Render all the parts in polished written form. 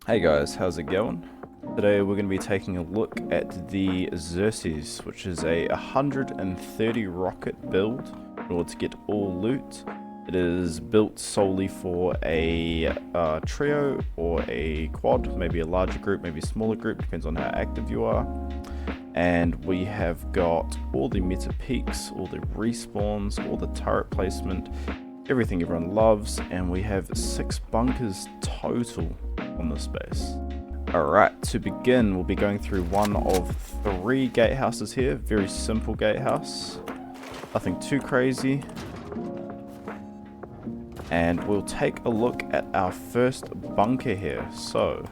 Hey guys, how's it going? Today we're going to be taking a look at the Xerxes, which is a 130 rocket build in order to get all loot. It is built solely for a trio or a quad, maybe a larger group, maybe a smaller group, depends on how active you are. And we have got all the meta peaks, all the respawns, all the turret placement, everything everyone loves, and we have 6 bunkers total on this base. Alright, to begin, we'll be going through one of 3 gatehouses here. Very simple gatehouse. Nothing too crazy. And we'll take a look at our first bunker here. So,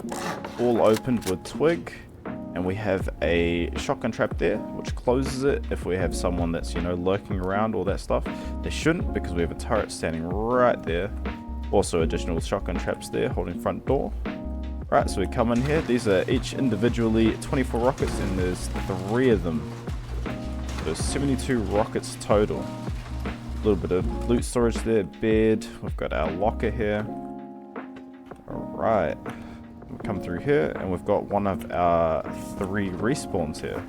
all opened with twig. And we have a shotgun trap there, which closes it if we have someone that's, lurking around, all that stuff. They shouldn't, because we have a turret standing right there. Also additional shotgun traps there, holding front door. Right, so we come in here. These are each individually 24 rockets, and there's 3 of them. There's 72 rockets total. A little bit of loot storage there, bed. We've got our locker here. Alright. We come through here, and we've got one of our 3 respawns here.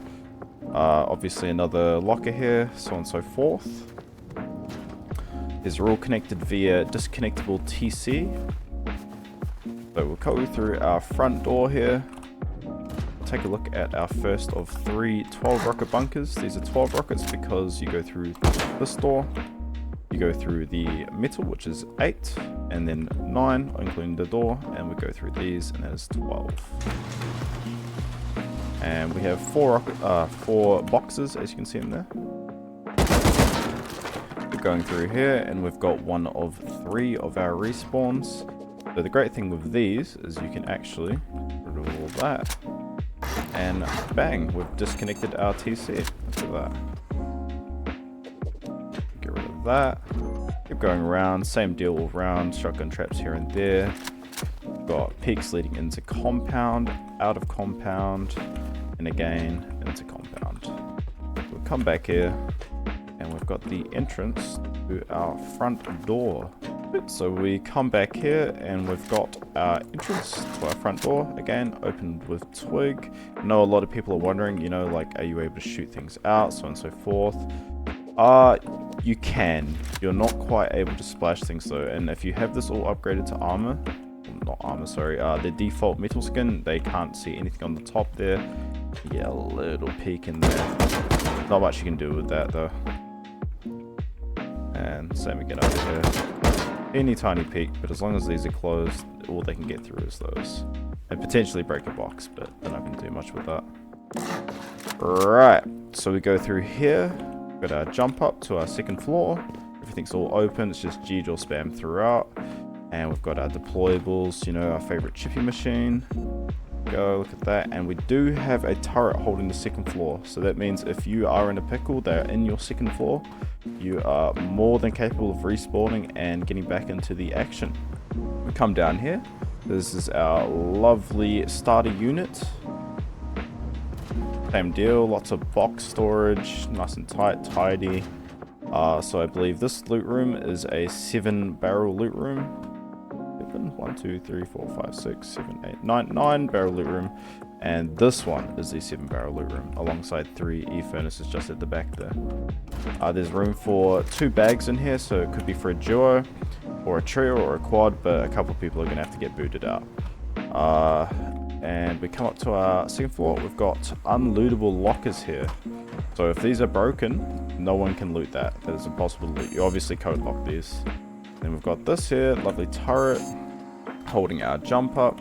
Obviously another locker here, so on and so forth. These are all connected via disconnectable TC. So we'll go through our front door here. Take a look at our first of 3 12 rocket bunkers. These are 12 rockets because you go through this door, you go through the metal, which is 8, and then 9, including the door, and we go through these, and that is 12. And we have 4 boxes, as you can see in there. We're going through here, and we've got one of 3 of our respawns. So the great thing with these is you can actually get rid of all that, and bang, we've disconnected our TC. Look at that. Get rid of that. Keep going around, same deal all around, shotgun traps here and there. We've got peaks leading into compound, out of compound, and again into compound. We'll come back here, and we've got the entrance to our front door. So we come back here, and we've got our entrance to our front door, again opened with twig. I know a lot of people are wondering, are you able to shoot things out, so on and so forth. You can. You're not quite able to splash things though, and if you have this all upgraded to armor, not armor, sorry, the default metal skin, they can't see anything on the top there. You get a little peek in there. Not much you can do with that though. And same again over here. Any tiny peek, but as long as these are closed, all they can get through is those. And potentially break a box, but they're not going to do much with that. Right, so we go through here. We've got our jump up to our 2nd floor. Everything's all open, it's just G-drill spam throughout. And we've got our deployables, our favorite chippy machine. Go, look at that. And we do have a turret holding the 2nd floor. So that means if you are in a pickle, they're in your 2nd floor. You are more than capable of respawning and getting back into the action. We come down here. This is our lovely starter unit. Same deal, lots of box storage, nice and tight, tidy. So I believe this loot room is a 7-barrel loot room. 1, 2, 3, 4, 5, 6, 7, 8, 9 barrel loot room. And this one is the 7-barrel loot room, alongside 3 e-furnaces just at the back there. There's room for 2 bags in here, so it could be for a duo, or a trio, or a quad, but a couple of people are going to have to get booted out. And we come up to our 2nd floor. We've got unlootable lockers here. So if these are broken, no one can loot that. That is impossible to loot. You obviously code lock these. Then we've got this here, lovely turret, holding our jump up.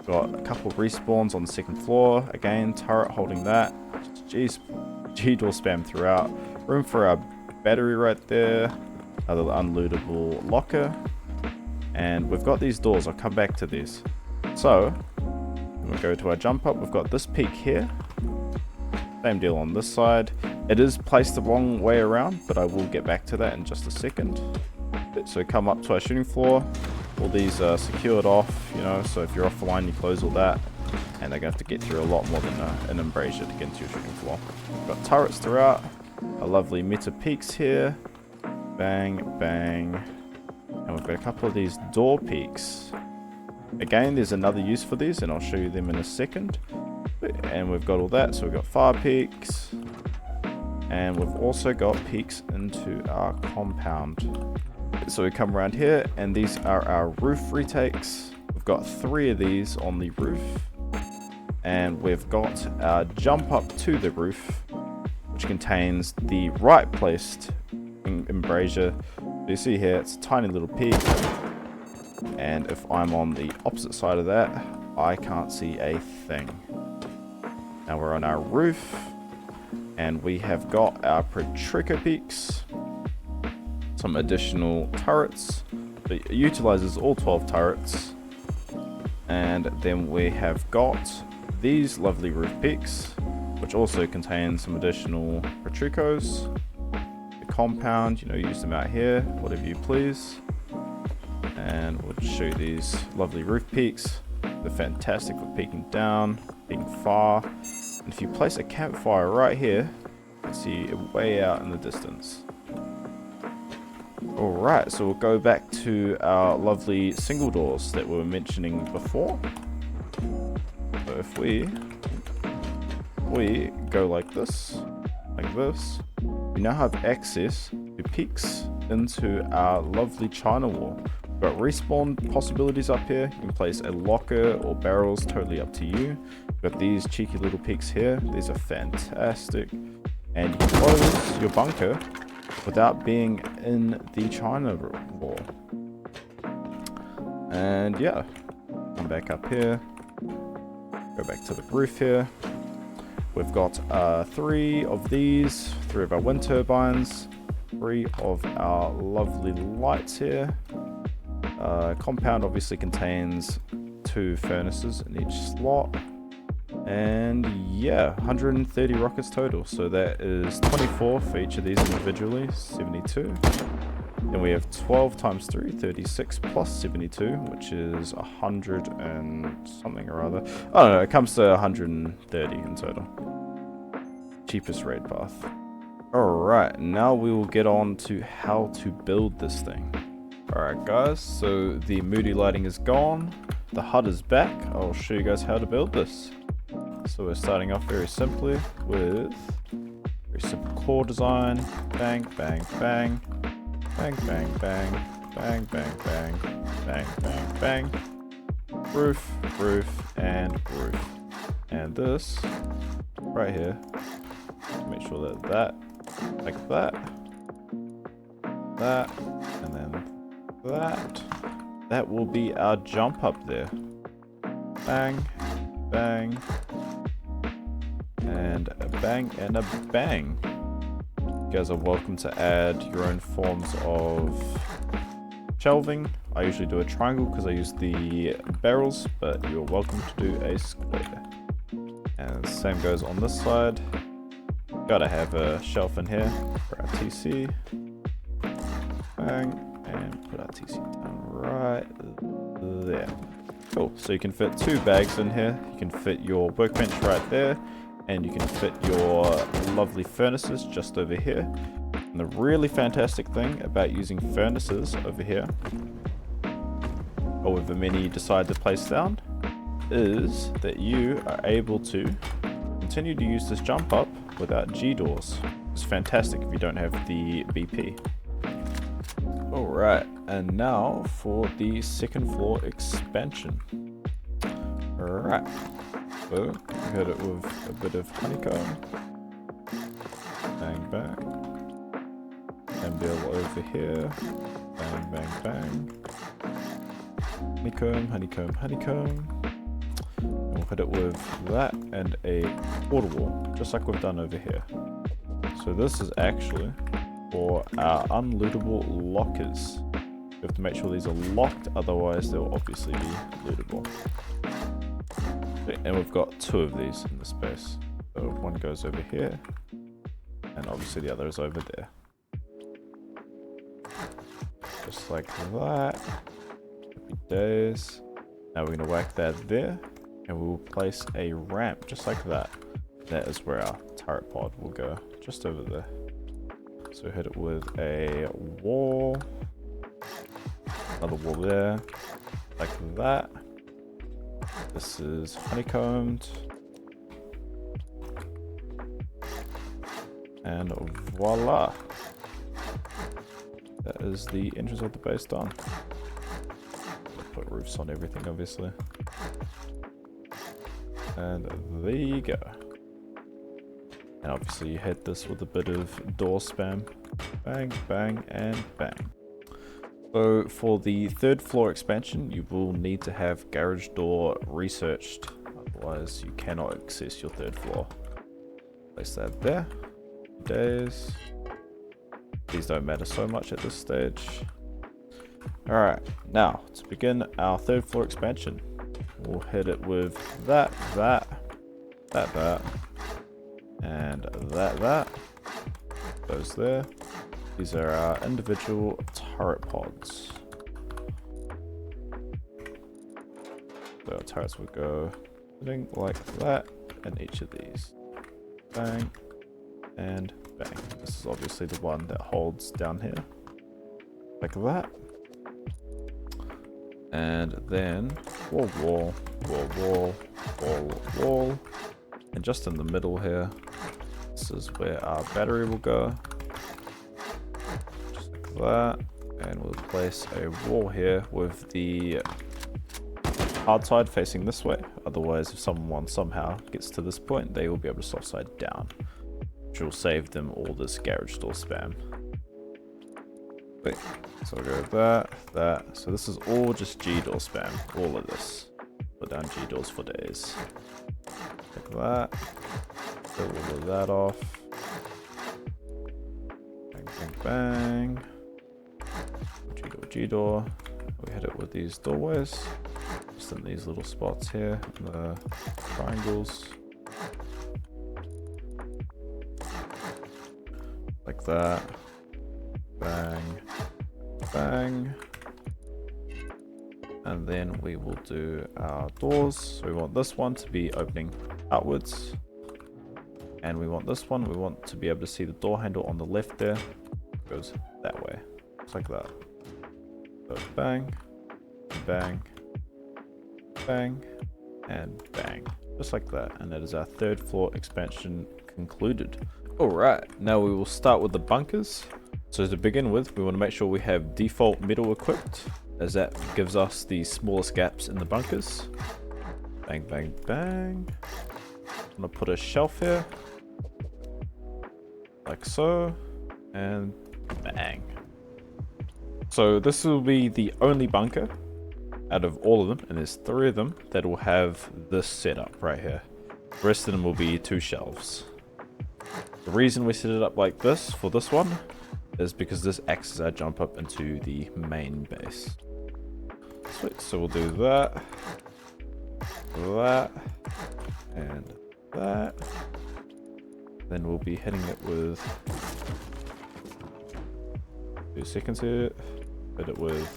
Got a couple of respawns on the 2nd floor. Again, turret holding that. G-door spam throughout. Room for our battery right there. Another unlootable locker. And we've got these doors. I'll come back to these. So, we'll go to our jump up. We've got this peak here. Same deal on this side. It is placed the wrong way around, but I will get back to that in just a second. So come up to our shooting floor. All these are secured off, so if you're off the line, you close all that. And they're going to have to get through a lot more than an embrasure to get into your shooting floor. We've got turrets throughout. A lovely meta peaks here. Bang, bang. And we've got a couple of these door peaks. Again, there's another use for these, and I'll show you them in a second. And we've got all that, so we've got fire peaks, and we've also got peaks into our compound. So we come around here, and these are our roof retakes. We've got 3 of these on the roof, and we've got our jump up to the roof, which contains the right placed embrasure. You see here, it's a tiny little peak, and if I'm on the opposite side of that, I can't see a thing. Now we're on our roof, and we have got our Petrico peaks, some additional turrets. It utilizes all 12 turrets, and then we have got these lovely roof peaks, which also contain some additional Petricos. The compound, use them out here, whatever you please. And we'll just show you these lovely roof peaks. They're fantastic for peeking down, being far. And if you place a campfire right here, you can see it way out in the distance. Alright, so we'll go back to our lovely single doors that we were mentioning before. So if we go like this, we now have access to peeks into our lovely China wall. We've got respawn possibilities up here. You can place a locker or barrels, totally up to you. We've got these cheeky little peaks here. These are fantastic. And you can close your bunker without being in the China wall. And yeah, come back up here. Go back to the roof here. We've got 3 of these, 3 of our wind turbines, 3 of our lovely lights here. Compound obviously contains 2 furnaces in each slot. And yeah, 130 rockets total. So that is 24 for each of these individually, 72. Then we have 12 times 3, 36 plus 72, which is 100 and something or other. I don't know, it comes to 130 in total. Cheapest raid path. Alright, now we will get on to how to build this thing. Alright guys, so the moody lighting is gone. The HUD is back. I'll show you guys how to build this. So we're starting off very simply with very simple core design. Bang, bang, bang. Bang, bang, bang. Bang, bang, bang. Bang, bang, bang. Roof, roof, and roof. And this right here, make sure that like that, and then that will be our jump up there. Bang, bang, and a bang and a bang. You guys are welcome to add your own forms of shelving. I usually do a triangle because I use the barrels, but you're welcome to do a square. And the same goes on this side. Gotta have a shelf in here for our TC. Bang, and put our TC down right there. Cool, so you can fit 2 bags in here. You can fit your workbench right there, and you can fit your lovely furnaces just over here. And the really fantastic thing about using furnaces over here, however many you decide to place down, is that you are able to continue to use this jump up without G doors. It's fantastic if you don't have the BP. Alright, and now for the second floor expansion. Alright, so we hit it with a bit of honeycomb. Bang, bang. And build over here. Bang, bang, bang. Honeycomb, honeycomb, honeycomb. And we'll hit it with that and a quarter wall, just like we've done over here. So this is actually for our unlootable lockers. We have to make sure these are locked, otherwise they'll obviously be lootable. And we've got 2 of these in the space. So one goes over here, and obviously the other is over there. Just like that. Happy days. Now we're going to whack that there, and we will place a ramp just like that. That is where our turret pod will go, just over there. So hit it with a wall, another wall there, like that. This is honeycombed. And voila. That is the entrance of the base done. Put roofs on everything, obviously. And there you go. And obviously you hit this with a bit of door spam. Bang, bang, and bang. So for the third floor expansion, you will need to have garage door researched. Otherwise you cannot access your third floor. Place that there. Days. These don't matter so much at this stage. Alright, now to begin our third floor expansion, we'll hit it with that, and that. Those there. These are our individual turret pods. So our turrets will go hitting like that in each of these. Bang, and bang. This is obviously the one that holds down here. Like that. And then wall. And just in the middle here, this is where our battery will go. Just like that. And we'll place a wall here with the hard side facing this way. Otherwise, if someone somehow gets to this point, they will be able to soft side down, which will save them all this garage door spam. Wait, so I'll go that. So this is all just G door spam, all of this. Put down G doors for days. Like that. Fill all of that off. Bang, bang, bang. G door. We hit it with these doorways. Just in these little spots here, the triangles. Like that. Bang, bang. And then we will do our doors. So we want this one to be opening outwards. And we want this one, we want to be able to see the door handle on the left there. It goes that way. Just like that. So bang, bang, bang, and bang. Just like that. And that is our third floor expansion concluded. Alright, now we will start with the bunkers. So to begin with, we want to make sure we have default metal equipped, as that gives us the smallest gaps in the bunkers. Bang, bang, bang. I'm going to put a shelf here, like so, and bang. So this will be the only bunker out of all of them, and there's 3 of them that will have this setup right here. The rest of them will be 2 shelves. The reason we set it up like this for this one is because this acts as our jump up into the main base. Sweet, so we'll do that, and that. Then we'll be hitting it with 2 seconds here. Hit it with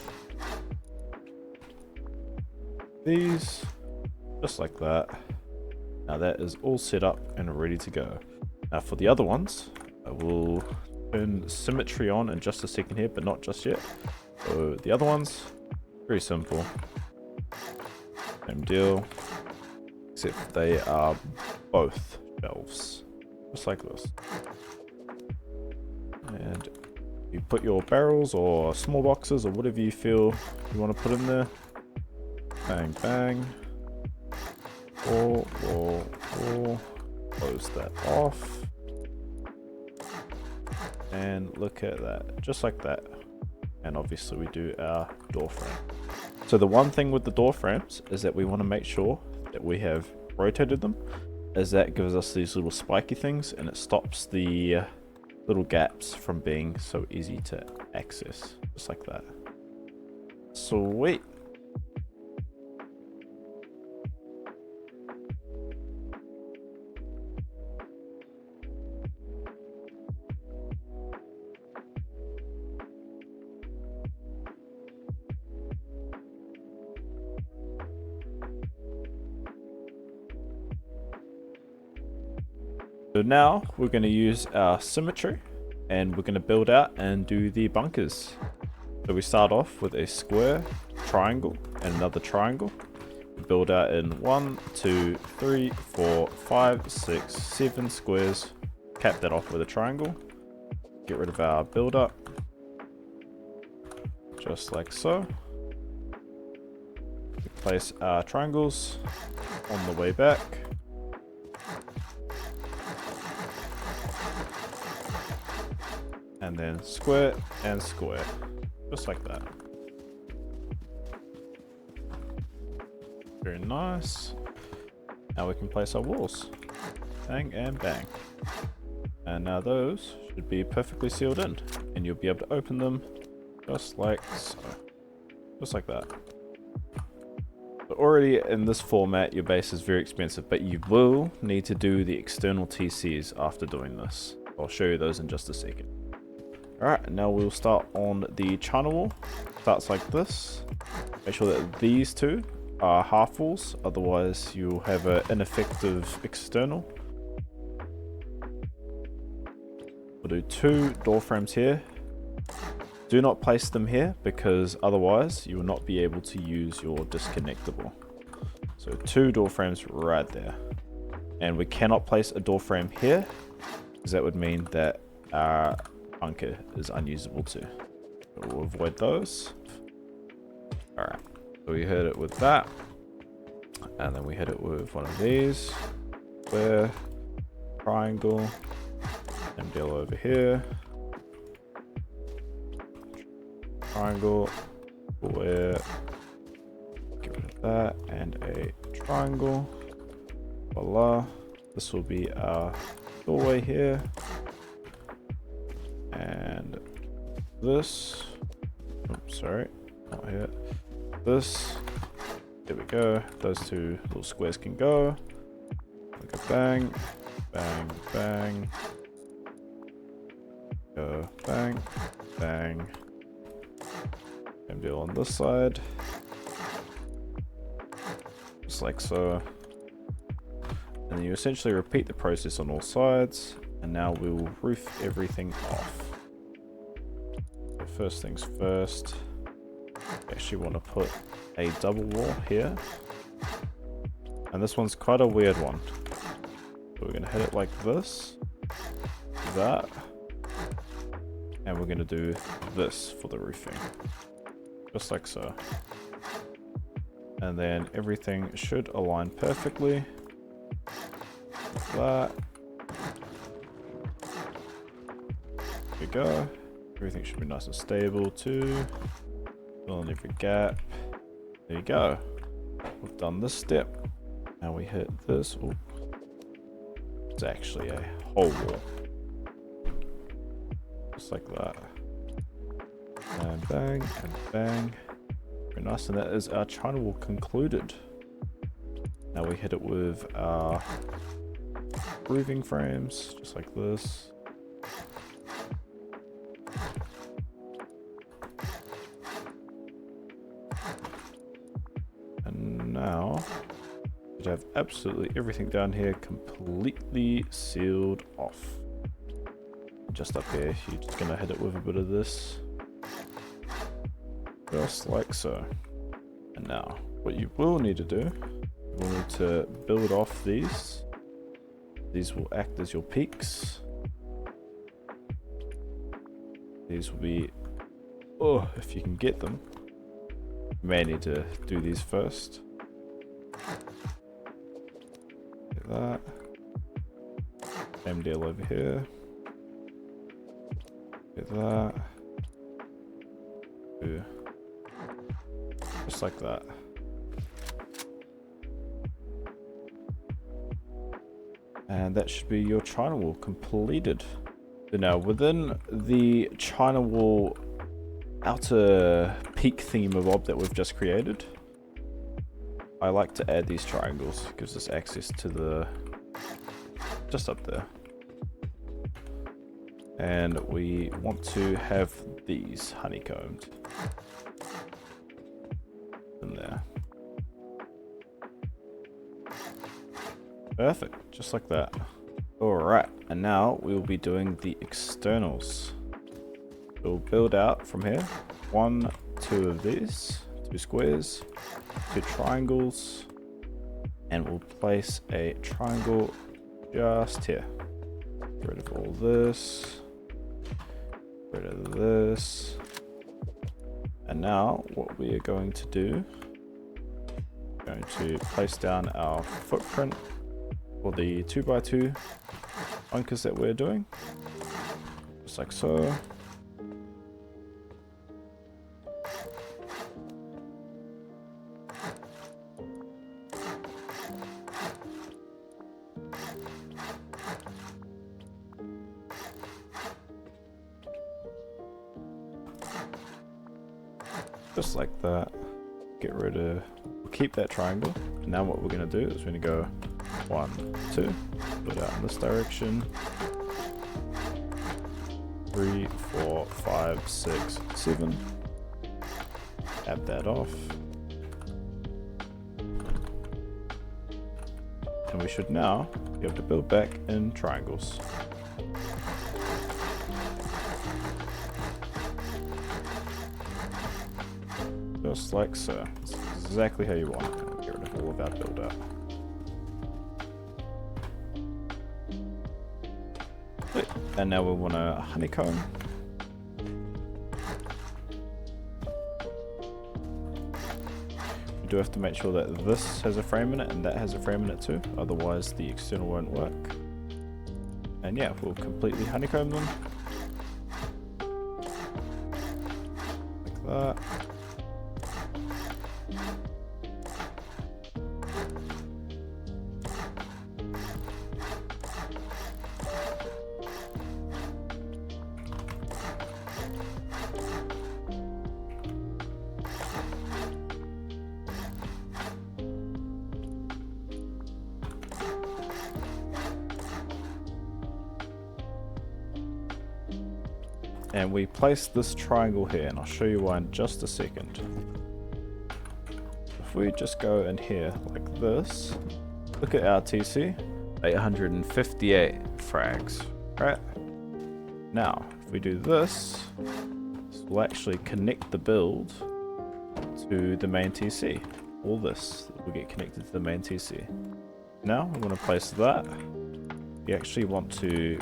these, just like that. Now that is all set up and ready to go. Now for the other ones, I will turn symmetry on in just a second here, but not just yet. So the other ones, very simple. Same deal, except they are both shelves, just like this. And you put your barrels or small boxes or whatever you feel you want to put in there. Bang, bang. Wall. Close that off. And look at that, just like that. And obviously we do our door frame. So the one thing with the door frames is that we want to make sure that we have rotated them, as that gives us these little spiky things and it stops the little gaps from being so easy to access, just like that. Sweet. So now we're going to use our symmetry and we're going to build out and do the bunkers. So we start off with a square, triangle, and another triangle. We build build out in 1, 2, 3, 4, 5, 6, 7 squares. Cap that off with a triangle. Get rid of our build up. Just like so. We place our triangles on the way back. And then square and square. Just like that. Very nice. Now we can place our walls. Bang and bang. And now those should be perfectly sealed in. And you'll be able to open them just like so. Just like that. So already in this format, your base is very expensive, but you will need to do the external TCs after doing this. I'll show you those in just a second. Alright, now we'll start on the China wall. Starts like this. Make sure that these two are half walls, otherwise you'll have an ineffective external. We'll do 2 door frames here. Do not place them here because otherwise you will not be able to use your disconnectable. So 2 door frames right there. And we cannot place a door frame here because that would mean that our bunker is unusable too. So we'll avoid those. Alright, so we hit it with that. And then we hit it with one of these. Square, triangle, and deal over here. Triangle, square, get rid of that, and a triangle. Voila. This will be our doorway here. And this, oops, sorry, not here. This, there we go. Those 2 little squares can go. Like a bang, bang, bang. Go, bang, bang. And deal on this side. Just like so. And then you essentially repeat the process on all sides. And now we will roof everything off. So first things first. We actually want to put a double wall here. And this one's quite a weird one. So we're going to hit it like this. That. And we're going to do this for the roofing. Just like so. And then everything should align perfectly. Like that. There we go. Everything should be nice and stable too. Fill in every gap. There you go. We've done this step. Now we hit this. Ooh. It's actually a whole wall. Just like that. And bang, and bang. Very nice, and that is our China wall concluded. Now we hit it with our roofing frames, just like this. And now, we have absolutely everything down here completely sealed off. Just up here, you're just gonna hit it with a bit of this. Just like so. And now, what you will need to do, you will need to build off these. These will act as your peaks. These will be, oh, if you can get them. You may need to do these first. Get that. Same deal over here. Get that. Do just like that. And that should be your China wall completed. So now within the China wall outer peak theme of ob that we've just created, I like to add these triangles. It gives us access to the, just up there. And we want to have these honeycombed in there. Perfect, just like that. Alright, and now we will be doing the externals. We'll build out from here. 1, 2 of these, 2 squares, 2 triangles, And we'll place a triangle just here. Get rid of all this. Get rid of this. And now what we are going to do, we're going to place down our footprint for the 2x2 bunkers that we're doing. Just like so. Just like that. Get rid of, we'll keep that triangle. And now what we're going to do is we're going to go 1, 2, put it out in this direction. 3, 4, 5, 6, 7. Add that off. And we should now be able to build back in triangles. Just like so. That's exactly how you want it. Get rid of all of our build up. And now we want a honeycomb. We do have to make sure that this has a frame in it and that has a frame in it too, otherwise the external won't work. And yeah, we'll completely honeycomb them. Like that. And we place this triangle here, and I'll show you why in just a second. If we just go in here like this, look at our TC, 858 frags, right? Now, if we do this we'll actually connect the build to the main TC. All this will get connected to the main TC. Now, we want to place that. You actually want to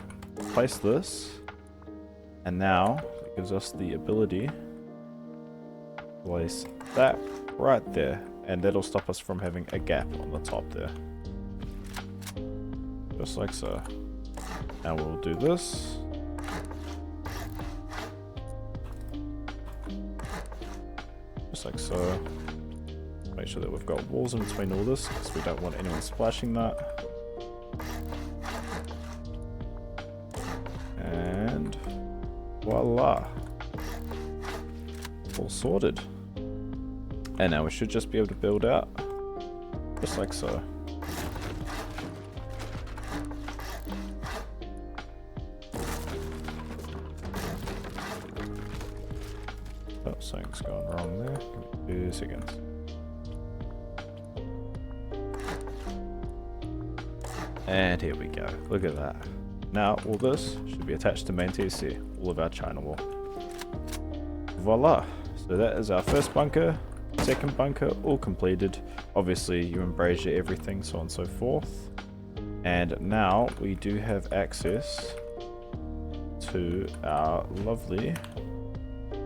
place this. And now it gives us the ability to place that right there, and that'll stop us from having a gap on the top there. Just like so. Now we'll do this. Just like so. Make sure that we've got walls in between all this because we don't want anyone splashing that. And voila, all sorted. And now we should just be able to build out, just like so. Oh, something's gone wrong there. Give me 2 seconds. And here we go, look at that. Now all this should be attached to main TC, all of our China wall. Voila! So that is our first bunker, second bunker, all completed. Obviously you embrasure everything, so on and so forth. And now we do have access to our lovely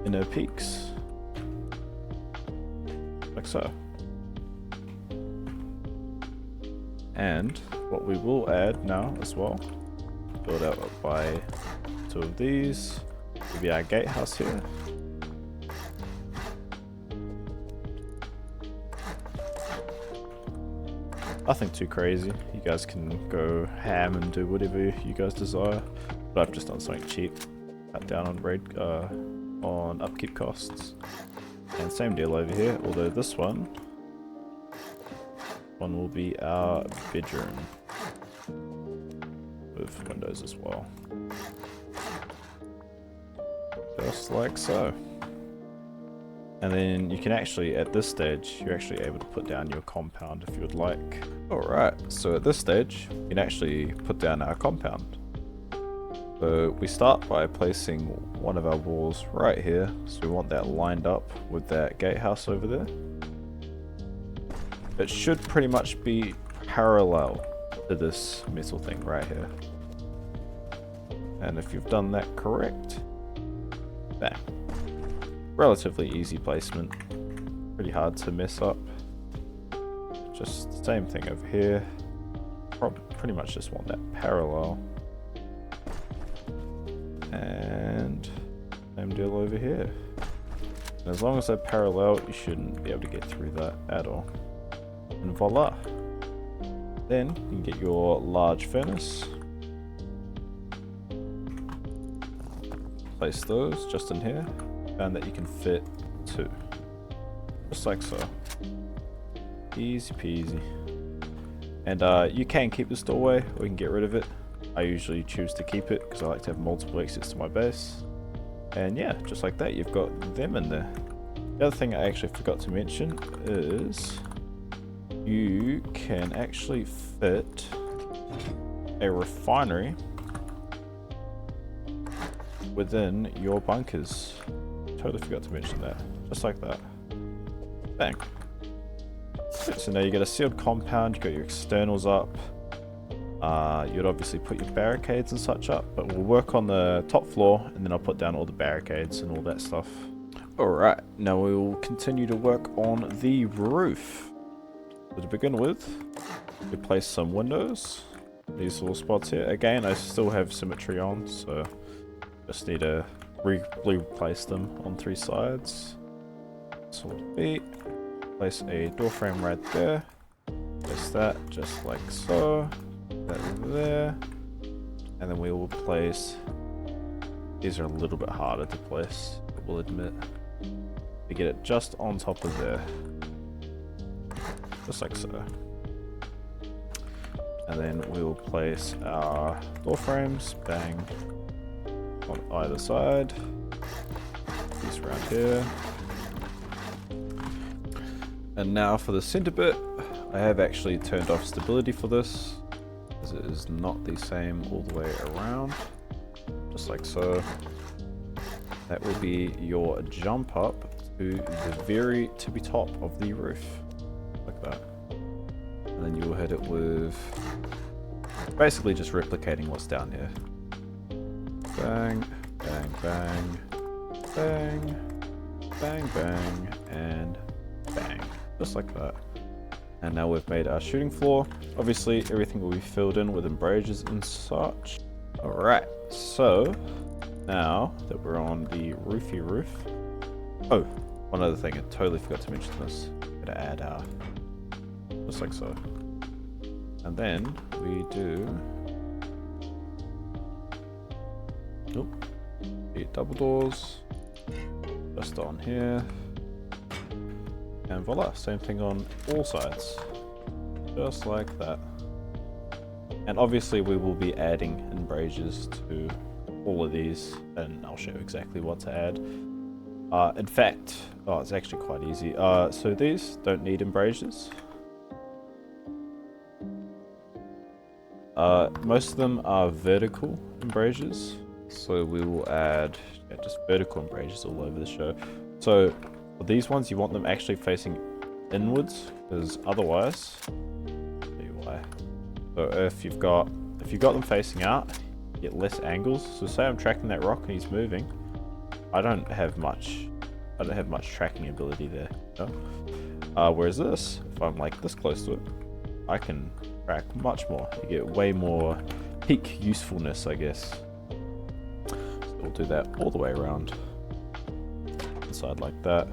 inner peaks. Like so. And what we will add now as well, build out by 2 of these, will be our gatehouse here. Nothing too crazy, you guys can go ham and do whatever you guys desire, but I've just done something cheap, cut down on upkeep costs. And same deal over here, although this one will be our bedroom with windows as well, just like so. And then you can actually, at this stage, you're actually able to put down your compound if you would like. Alright, so at this stage you can actually put down our compound. So we start by placing one of our walls right here, so we want that lined up with that gatehouse over there. It should pretty much be parallel to this metal thing right here. And if you've done that correct, bang. Relatively easy placement. Pretty hard to mess up. Just the same thing over here. Pretty much just want that parallel. And same deal over here. And as long as they're parallel, you shouldn't be able to get through that at all. And voila. Then you can get your large furnace. Place those just in here. Found that you can fit 2. Just like so. Easy peasy. And you can keep this doorway or you can get rid of it. I usually choose to keep it because I like to have multiple exits to my base. And yeah, just like that, you've got them in there. The other thing I actually forgot to mention is you can actually fit a refinery within your bunkers. Totally forgot to mention that. Just like that. Bang. So now you get a sealed compound, you got your externals up. You'd obviously put your barricades and such up, but we'll work on the top floor and then I'll put down all the barricades and all that stuff. Alright, now we will continue to work on the roof. So to begin with, we place some windows. These little spots here. Again, I still have symmetry on, so just need to replace them on 3 sides. So it'll be. Place a door frame right there. Place that just like so. That there. And then we will place. These are a little bit harder to place, I will admit. We get it just on top of there. Just like so. And then we will place our door frames, bang, on either side. These around here. And now for the center bit, I have actually turned off stability for this, as it is not the same all the way around, just like so. That will be your jump up to the very tippy top of the roof, like that. And then you will hit it with basically just replicating what's down here. Bang, bang, bang, bang, bang, bang, and bang. Just like that. And now we've made our shooting floor. Obviously everything will be filled in with embrasures and such. Alright, so now that we're on the roofy roof. Oh, one other thing, I totally forgot to mention this. Gotta add just like so. And then we do the double doors just on here. And voila, same thing on all sides. Just like that. And obviously we will be adding embrasures to all of these, and I'll show you exactly what to add. In fact, it's actually quite easy. So these don't need embrasures. Most of them are vertical embrasures. So we will add just vertical embrasures all over the show. So for these ones, you want them actually facing inwards, because otherwise, I'll tell you why. So if you've got them facing out, you get less angles. So say I'm tracking that rock and he's moving, I don't have much tracking ability there. You know? Whereas this, if I'm like this close to it, I can track much more. You get way more peak usefulness, I guess. So we'll do that all the way around. Inside like that.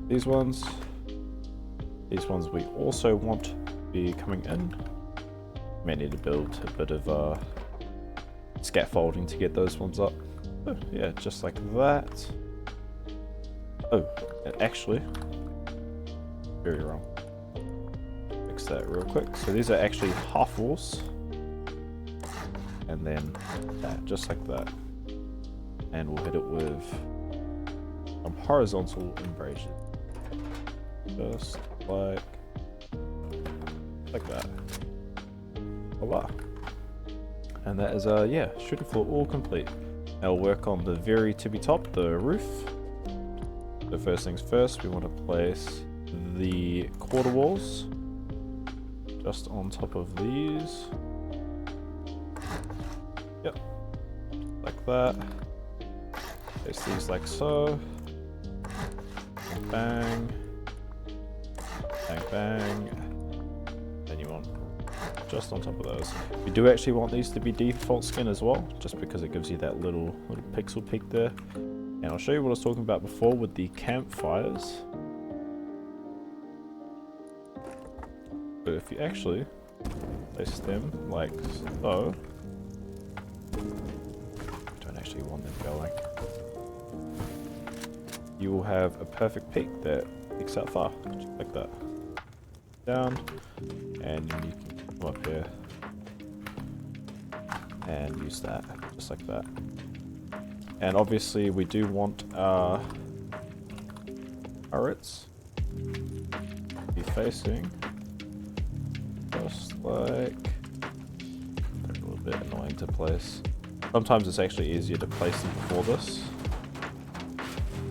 These ones we also want to be coming in. May need to build a bit of scaffolding to get those ones up. Oh, yeah, just like that. Oh, and actually, very wrong. Fix that real quick. So these are actually half walls, and then that, just like that. And we'll hit it with some horizontal embrasures. Just like that. Voila. And that is yeah, shooting floor all complete. Now we'll work on the very tippy top, the roof. So first things first, we want to place the quarter walls just on top of these. Yep, like that. Place these like so. Bang. Bang, bang. Then you want just on top of those. We do actually want these to be default skin as well, just because it gives you that little pixel peak there. And I'll show you what I was talking about before with the campfires. But if you actually place them like so, don't actually want them going, you will have a perfect peak that peeks out far, just like that. Down, and you can come up here and use that, just like that. And obviously we do want our turrets to be facing just like, they're a little bit annoying to place. Sometimes it's actually easier to place them before this.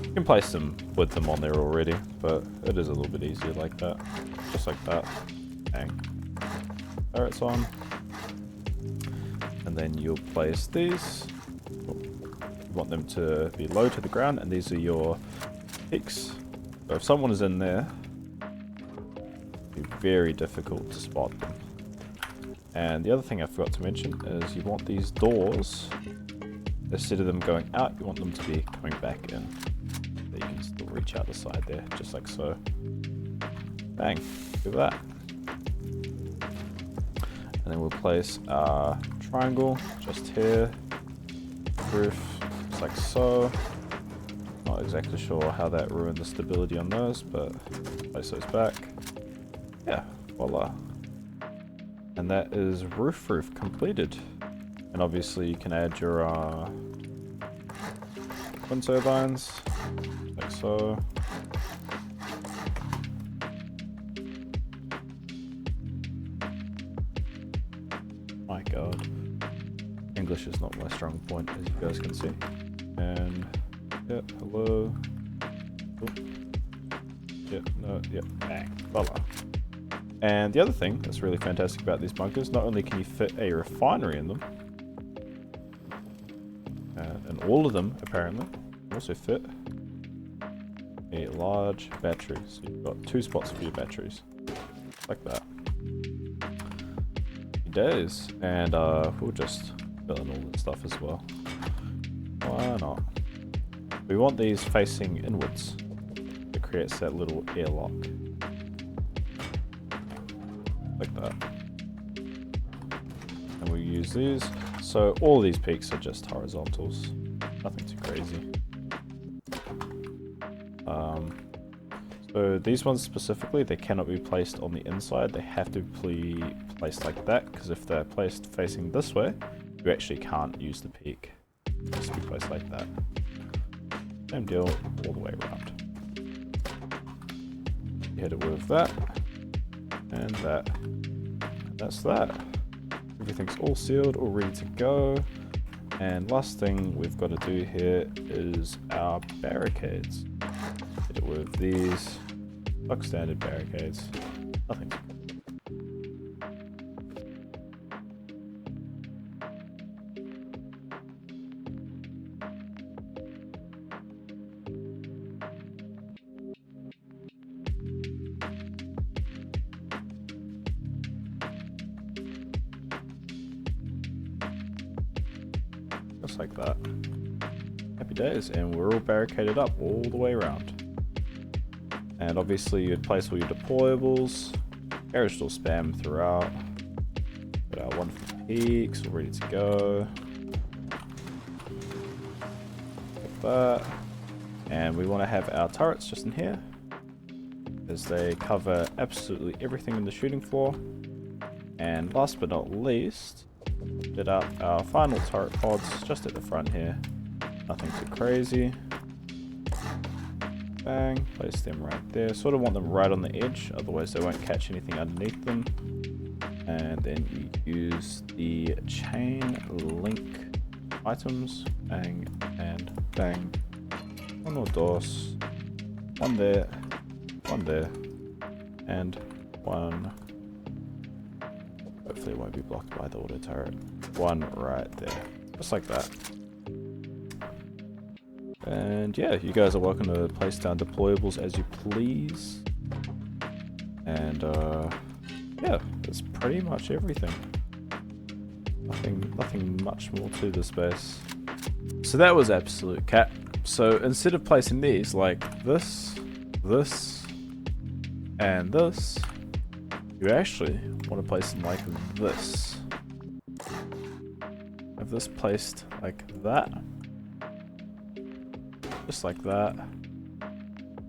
You can place them with them on there already, but it is a little bit easier like that. Just like that. Bang. Turrets on. And then you'll place these. You want them to be low to the ground, and these are your peaks. So if someone is in there, it'll be very difficult to spot them. And the other thing I forgot to mention is you want these doors, instead of them going out, you want them to be coming back in. So you can still reach out the side there, just like so. Bang. Do that. And then we'll place our triangle just here. Roof, just like so. Not exactly sure how that ruined the stability on those, but place those back. Yeah, voila. And that is roof completed. And obviously you can add your wind turbines, like so. My god. English is not my strong point, as you guys can see. And, yep, hello. Oh. Yep, no, yep, bang, voila. And the other thing that's really fantastic about these bunkers, not only can you fit a refinery in them, and all of them apparently also fit a large battery. So you've got 2 spots for your batteries, like that. Days, and we'll just fill in all this stuff as well. Why not? We want these facing inwards. It creates that little airlock. Like that. And we use these. So all these peaks are just horizontals. Nothing too crazy. So these ones specifically, they cannot be placed on the inside. They have to be placed like that, because if they're placed facing this way, you actually can't use the peak. It has to be placed like that. Same deal all the way around. You hit it with that, and that. And that's that. Everything's all sealed, all ready to go. And last thing we've got to do here is our barricades. Hit it with these stock standard barricades. Nothing. Just like that. Happy days, and we're all barricaded up all the way around. And obviously you'd place all your deployables. Garage door spam throughout. Got our 1 for peaks, all ready to go. Like that. And we want to have our turrets just in here, as they cover absolutely everything in the shooting floor. And last but not least, did up our final turret pods just at the front here. Nothing too crazy. Bang, place them right there. Sort of want them right on the edge, otherwise they won't catch anything underneath them. And then you use the chain link items. Bang and bang. 1 more doors. 1 there, 1 there, and 1 Hopefully it won't be blocked by the auto turret. One right there. Just like that. And yeah, you guys are welcome to place down deployables as you please. And yeah, that's pretty much everything. Nothing much more to this base. So that was absolute cat. So instead of placing these like this, and this, you actually want to place them like this. Have this placed like that. Just like that.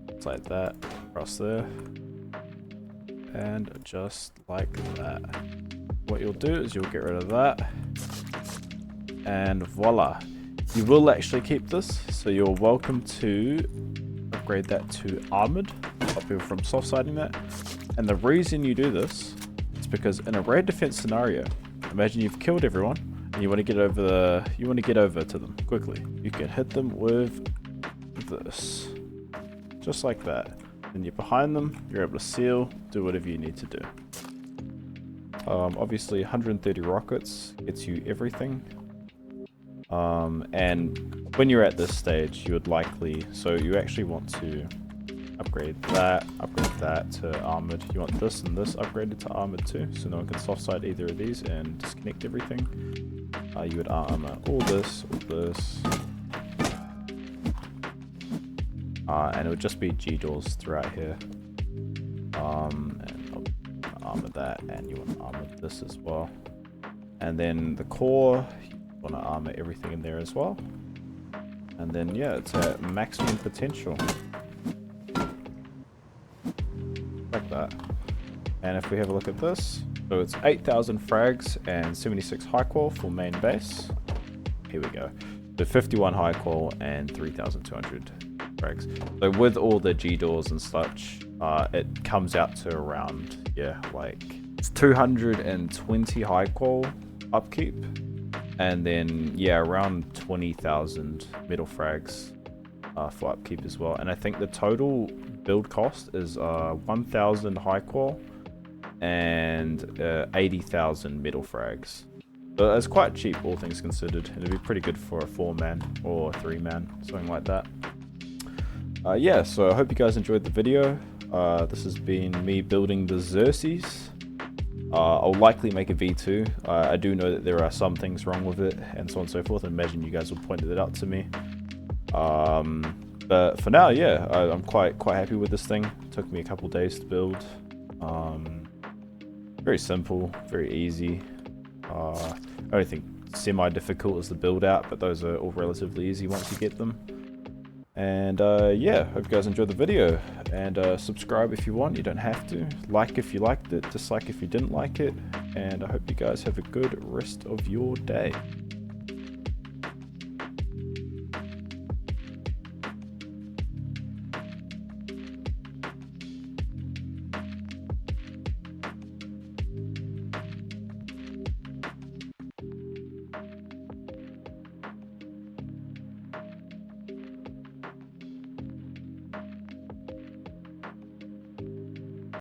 Just like that. Across there. And just like that. What you'll do is you'll get rid of that. And voila. You will actually keep this, so you're welcome to upgrade that to armored. Stop people from soft siding that. And the reason you do this is because in a raid defense scenario, imagine you've killed everyone and you want to get over to them quickly. You can hit them with this. Just like that. And you're behind them, you're able to seal, do whatever you need to do. Obviously 130 rockets gets you everything. And when you're at this stage, you would likely, so you actually want to upgrade that to armored. You want this and this upgraded to armored too, so no one can soft side either of these and disconnect everything. You would armor all this, and it would just be G doors throughout here. And I'll armor that, and you want to armor this as well. And then the core, you want to armor everything in there as well. And then yeah, it's at maximum potential. Like that. And if we have a look at this, so it's 8,000 frags and 76 high qual for main base. Here we go. So 51 high qual and 3,200 frags. So with all the G doors and such, it comes out to around, yeah, like it's 220 high qual upkeep. And then, yeah, around 20,000 metal frags for upkeep as well. And I think the total build cost is 1,000 high qual and 80,000 metal frags. So it's quite cheap, all things considered. It'd be pretty good for a 4-man or 3-man, something like that. Yeah, so I hope you guys enjoyed the video. This has been me building the Xerxes. I'll likely make a V2. I do know that there are some things wrong with it and so on and so forth. I imagine you guys will point it out to me. But for now, yeah, I'm quite happy with this thing. It took me a couple days to build. Very simple, very easy. Only thing semi-difficult is the build out, but those are all relatively easy once you get them. And yeah, hope you guys enjoyed the video, and subscribe if you want. You don't have to. Like if you liked it, dislike if you didn't like it, and I hope you guys have a good rest of your day.